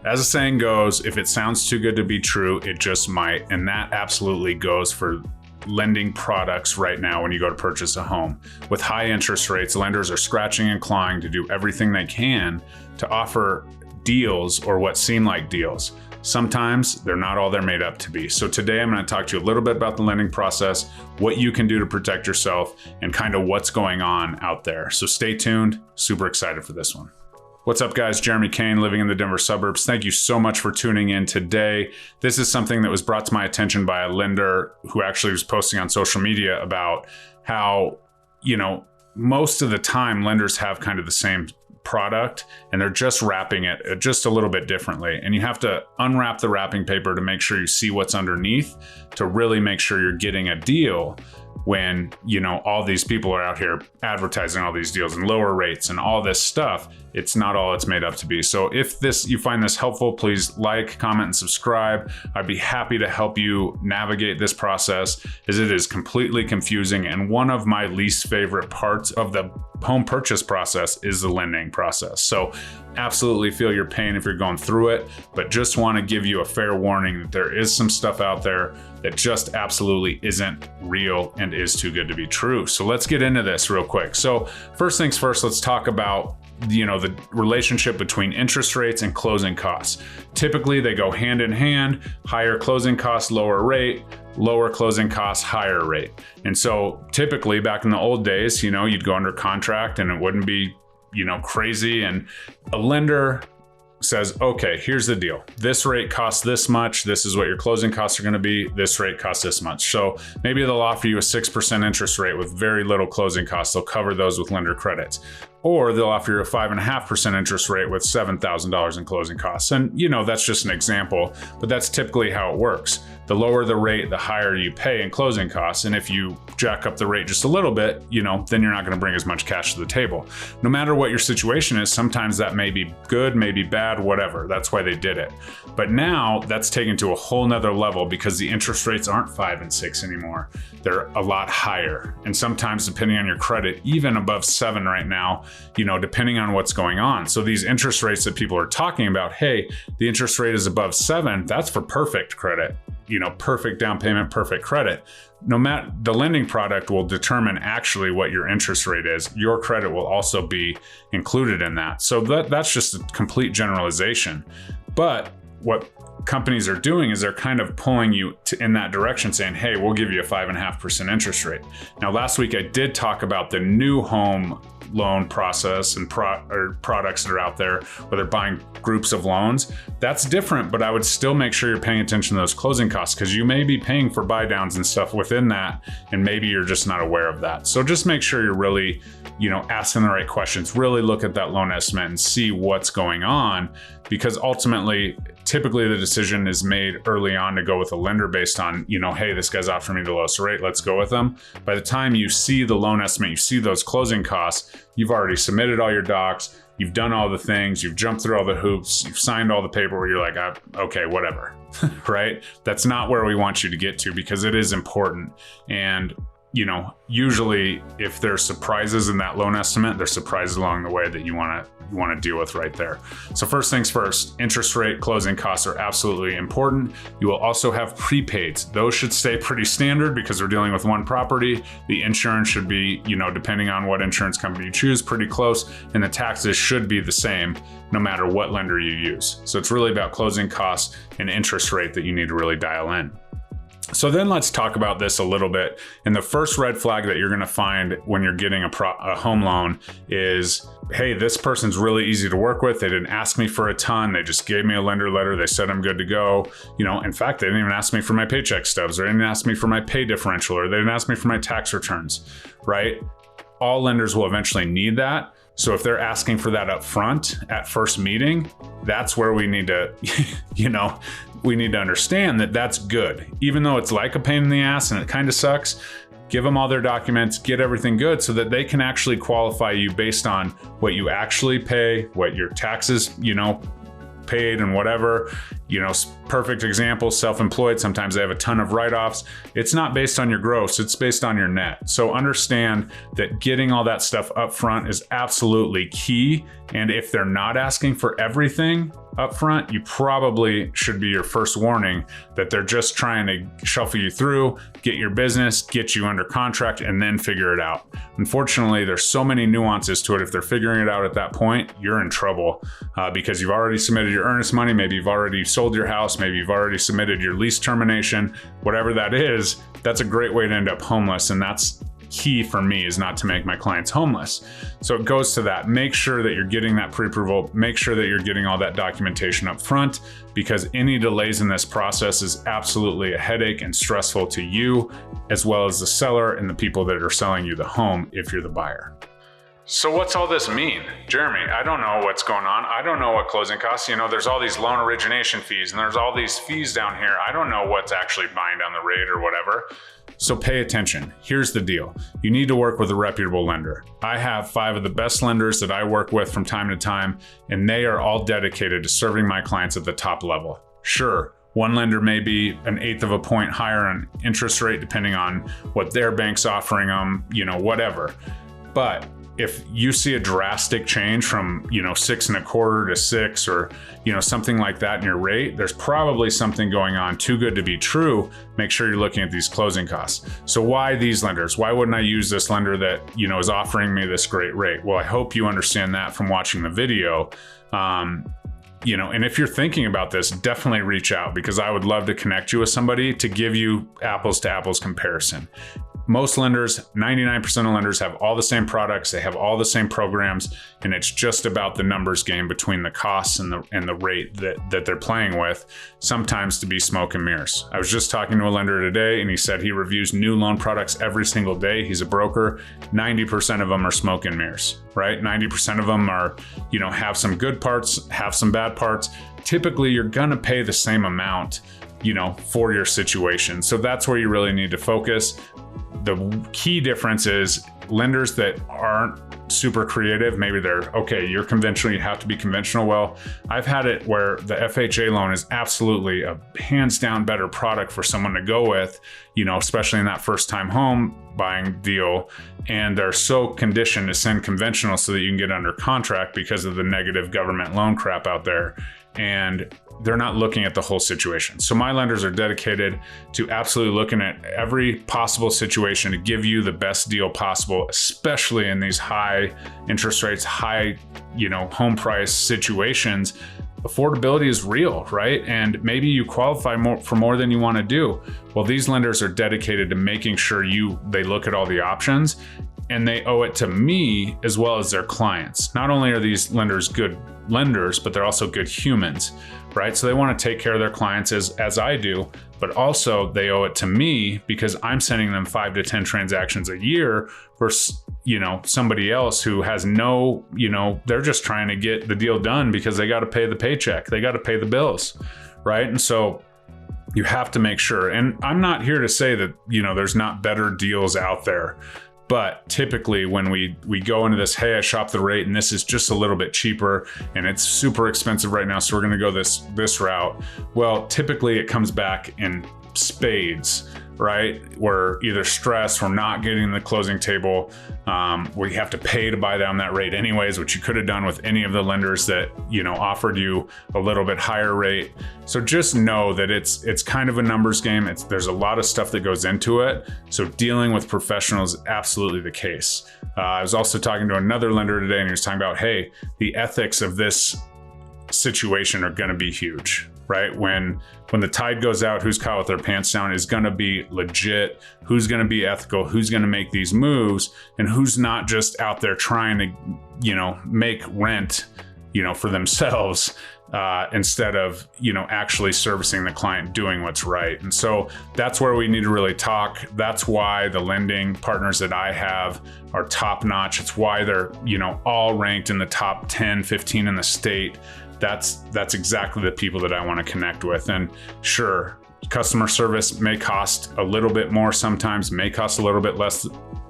as the saying goes, if it sounds too good to be true, it just might. And that absolutely goes for lending products right now when you go to purchase a home. With high interest rates, lenders are scratching and clawing to do everything they can to offer deals or what seem like deals. Sometimes they're not all they're made up to be. So today I'm going to talk to you a little bit about the lending process, what you can do to protect yourself, and kind of what's going on out there. So stay tuned. Super excited for this one. What's up, guys? Jeremy Kane, living in the Denver suburbs. Thank you so much for tuning in today. This is something that was brought to my attention by a lender who actually was posting on social media about how, most of the time lenders have kind of the same product and they're just wrapping it just a little bit differently. And you have to unwrap the wrapping paper to make sure you see what's underneath to really make sure you're getting a deal when, all these people are out here advertising all these deals and lower rates and all this stuff. It's not all it's made up to be. So if you find this helpful, please like, comment, and subscribe. I'd be happy to help you navigate this process, as it is completely confusing. And one of my least favorite parts of the home purchase process is the lending process. So absolutely feel your pain if you're going through it, but just want to give you a fair warning that there is some stuff out there that just absolutely isn't real and is too good to be true. So let's get into this real quick. So first things first, let's talk about the relationship between interest rates and closing costs. Typically they go hand in hand. Higher closing costs, lower rate; lower closing costs, higher rate. And so typically back in the old days, you'd go under contract and it wouldn't be, crazy. And a lender says, okay, here's the deal. This rate costs this much. This is what your closing costs are going to be. This rate costs this much. So maybe they'll offer you a 6% interest rate with very little closing costs. They'll cover those with lender credits. Or they'll offer you a 5.5% interest rate with $7,000 in closing costs. And that's just an example, but that's typically how it works. The lower the rate, the higher you pay in closing costs. And if you jack up the rate just a little bit, then you're not going to bring as much cash to the table. No matter what your situation is, sometimes that may be good, maybe bad, whatever. That's why they did it. But now that's taken to a whole nother level because the interest rates aren't 5 and 6 anymore. They're a lot higher. And sometimes, depending on your credit, even above 7 right now, depending on what's going on. So these interest rates that people are talking about, hey, the interest rate is above 7, that's for perfect credit, perfect down payment, perfect credit. No matter, the lending product will determine actually what your interest rate is. Your credit will also be included in that. So that's just a complete generalization. But what companies are doing is they're kind of pulling you in that direction, saying, hey, we'll give you a 5.5% interest rate. Now, last week I did talk about the new home loan process and products that are out there where they're buying groups of loans. That's different, but I would still make sure you're paying attention to those closing costs, because you may be paying for buy downs and stuff within that, and maybe you're just not aware of that. So just make sure you're really, asking the right questions, really look at that loan estimate and see what's going on, because ultimately, typically the decision is made early on to go with a lender based on, hey, this guy's offering me the lowest rate, let's go with them. By the time you see the loan estimate, you see those closing costs, you've already submitted all your docs, you've done all the things, you've jumped through all the hoops, you've signed all the paperwork, you're like, okay, whatever, right? That's not where we want you to get to, because it is important. And usually if there's surprises in that loan estimate, there's surprises along the way that you want to deal with right there. So first things first, interest rate, closing costs are absolutely important. You will also have prepaids. Those should stay pretty standard because we're dealing with one property. The insurance should be, depending on what insurance company you choose, pretty close, and the taxes should be the same no matter what lender you use. So it's really about closing costs and interest rate that you need to really dial in. So then let's talk about this a little bit. And the first red flag that you're going to find when you're getting a home loan is, hey, this person's really easy to work with. They didn't ask me for a ton. They just gave me a lender letter. They said I'm good to go. In fact, they didn't even ask me for my paycheck stubs, or they didn't ask me for my pay differential, or they didn't ask me for my tax returns, right? All lenders will eventually need that. So if they're asking for that up front at first meeting, that's where we need to, we need to understand that that's good. Even though it's like a pain in the ass and it kind of sucks, give them all their documents, get everything good so that they can actually qualify you based on what you actually pay, what your taxes, paid and whatever, Perfect example, self-employed, sometimes they have a ton of write-offs. It's not based on your gross, it's based on your net. So understand that getting all that stuff up front is absolutely key. And if they're not asking for everything up front, you probably should be your first warning that they're just trying to shuffle you through, get your business, get you under contract, and then figure it out. Unfortunately, there's so many nuances to it. If they're figuring it out at that point, you're in trouble because you've already submitted your earnest money. Maybe you've already sold your house. Maybe you've already submitted your lease termination. Whatever that is, that's a great way to end up homeless. And that's key for me, is not to make my clients homeless. So it goes to that. Make sure that you're getting that pre-approval. Make sure that you're getting all that documentation up front, because any delays in this process is absolutely a headache and stressful to you, as well as the seller and the people that are selling you the home if you're the buyer. So what's all this mean? Jeremy, I don't know what's going on. I don't know what closing costs. There's all these loan origination fees and there's all these fees down here. I don't know what's actually buying down the rate or whatever. So pay attention. Here's the deal. You need to work with a reputable lender. I have 5 of the best lenders that I work with from time to time, and they are all dedicated to serving my clients at the top level. Sure, one lender may be 1/8 of a point higher on interest rate, depending on what their bank's offering them, whatever. But if you see a drastic change from 6 1/4 to 6, or something like that in your rate, there's probably something going on too good to be true. Make sure you're looking at these closing costs. So why these lenders? Why wouldn't I use this lender that is offering me this great rate? Well, I hope you understand that from watching the video. And if you're thinking about this, definitely reach out, because I would love to connect you with somebody to give you apples to apples comparison. Most lenders, 99% of lenders, have all the same products, they have all the same programs, and it's just about the numbers game between the costs and the rate that they're playing with, sometimes to be smoke and mirrors. I was just talking to a lender today, and he said he reviews new loan products every single day. He's a broker. 90% of them are smoke and mirrors, right? 90% of them are, have some good parts, have some bad parts. Typically, you're gonna pay the same amount, for your situation. So that's where you really need to focus. The key difference is lenders that aren't super creative, maybe they're, okay, you're conventional, you have to be conventional. Well, I've had it where the FHA loan is absolutely a hands down better product for someone to go with, especially in that first time home buying deal. And they're so conditioned to send conventional so that you can get under contract because of the negative government loan crap out there. And they're not looking at the whole situation. So my lenders are dedicated to absolutely looking at every possible situation to give you the best deal possible, especially in these high interest rates, high, home price situations. Affordability is real, right? And maybe you qualify for more than you want to do. Well, these lenders are dedicated to making sure they look at all the options, and they owe it to me as well as their clients. Not only are these lenders good lenders, but they're also good humans, right? So they want to take care of their clients as I do, but also they owe it to me because I'm sending them 5 to 10 transactions a year versus, somebody else who has no, they're just trying to get the deal done because they got to pay the paycheck. They got to pay the bills, right? And so you have to make sure, and I'm not here to say that, there's not better deals out there. But typically when we go into this, hey, I shopped the rate and this is just a little bit cheaper and it's super expensive right now, so we're gonna go this route. Well, typically it comes back in spades, right? We're either stressed, we're not getting the closing table, we have to pay to buy down that rate anyways, which you could have done with any of the lenders that offered you a little bit higher rate. So just know that it's kind of a numbers game. There's a lot of stuff that goes into it. So dealing with professionals is absolutely the case. I was also talking to another lender today, and he was talking about, hey, the ethics of this situation are going to be huge, right? When the tide goes out, who's caught with their pants down is going to be legit. Who's going to be ethical? Who's going to make these moves? And who's not just out there trying to, make rent, for themselves instead of, actually servicing the client, doing what's right. And so that's where we need to really talk. That's why the lending partners that I have are top notch. It's why they're, all ranked in the top 10, 15 in the state. That's exactly the people that I want to connect with. And sure, customer service may cost a little bit more sometimes, may cost a little bit less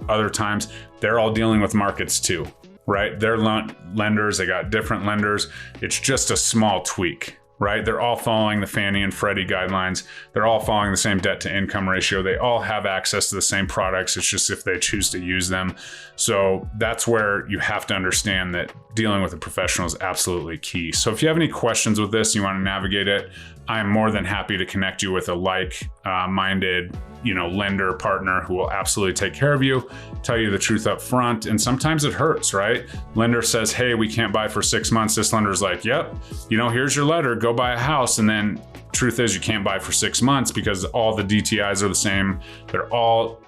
other times. They're all dealing with markets too, right? They're lenders, they got different lenders. It's just a small tweak, right? They're all following the Fannie and Freddie guidelines. They're all following the same debt to income ratio. They all have access to the same products. It's just if they choose to use them. So that's where you have to understand that dealing with a professional is absolutely key. So if you have any questions with this, you want to navigate it, I'm more than happy to connect you with a like-minded, lender partner who will absolutely take care of you, tell you the truth up front. And sometimes it hurts, right? Lender says, hey, we can't buy for 6 months. This lender's like, yep, here's your letter, go buy a house. And then truth is you can't buy for 6 months because all the DTIs are the same. They're all,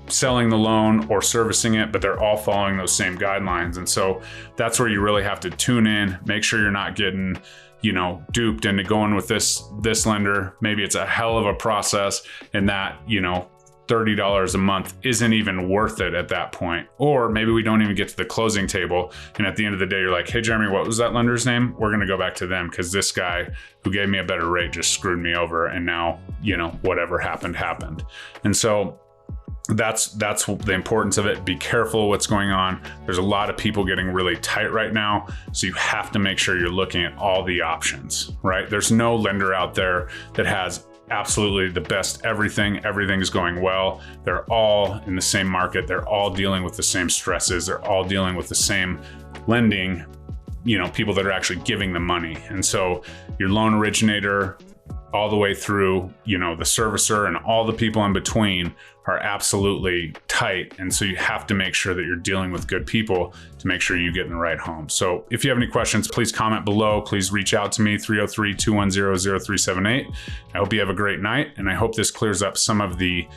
selling the loan or servicing it, but they're all following those same guidelines. And so that's where you really have to tune in, make sure you're not getting duped into going with this lender. Maybe it's a hell of a process and that, $30 a month isn't even worth it at that point. Or maybe we don't even get to the closing table. And at the end of the day, you're like, hey, Jeremy, what was that lender's name? We're going to go back to them because this guy who gave me a better rate just screwed me over. And now, whatever happened. And so that's the importance of it. Be careful what's going on. There's a lot of people getting really tight right now. So you have to make sure you're looking at all the options, right? There's no lender out there that has absolutely the best everything's going well. They're all in the same market. They're all dealing with the same stresses. They're all dealing with the same lending, people that are actually giving them money. And so your loan originator all the way through, the servicer and all the people in between are absolutely tight. And so you have to make sure that you're dealing with good people to make sure you get in the right home. So if you have any questions, please comment below. Please reach out to me, 303-210-0378. I hope you have a great night. And I hope this clears up some of the,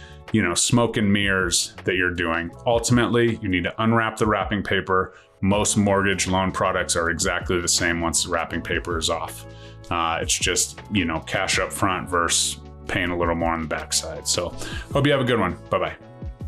smoke and mirrors that you're doing. Ultimately, you need to unwrap the wrapping paper. Most mortgage loan products are exactly the same once the wrapping paper is off. It's just, cash up front versus paying a little more on the backside. So hope you have a good one. Bye-bye.